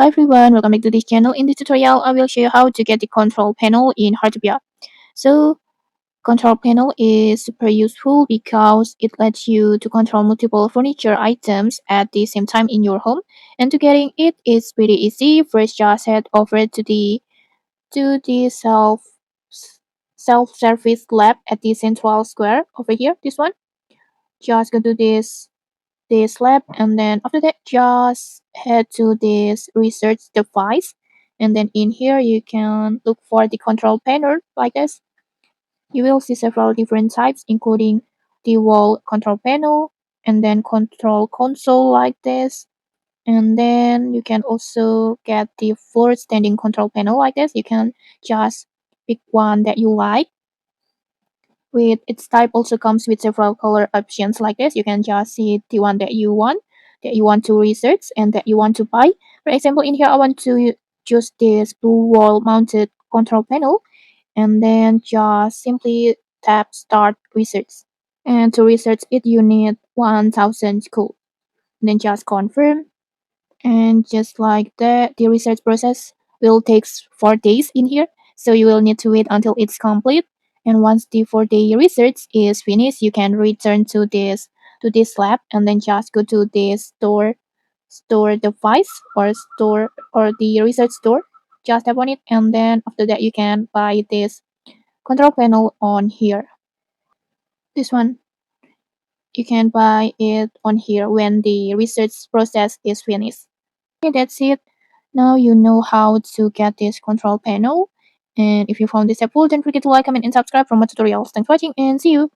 Hi everyone, welcome back to this channel. In this tutorial, I will show you how to get the control panel in Heartopia. So, control panel is super useful because it lets you to control multiple furniture items at the same time in your home. And to getting it is pretty easy. First, just head over to the self-service lab at the central square over here. This one. Just go to this lab, and then after that just head to this research device, and then in here you can look for the control panel like this. You will see several different types including the wall control panel and then control console like this, and then you can also get the floor standing control panel like this. You can just pick one that you like. With its type also comes with several color options like this. You can just see the one that you want to research and that you want to buy. For example, in here I want to choose this blue wall mounted control panel, and then just simply tap start research. And to research it you need 1000 code. Then just confirm, and just like that the research process will take 4 days in here, so you will need to wait until it's complete. And once the 4-day research is finished, you can return to this lab, and then just go to this store device or store or the research store. Just tap on it, and then after that you can buy this control panel on here. This one, you can buy it on here when the research process is finished. Okay, that's it. Now you know how to get this control panel. And if you found this helpful, don't forget to like, comment, and subscribe for more tutorials. Thanks for watching, and see you.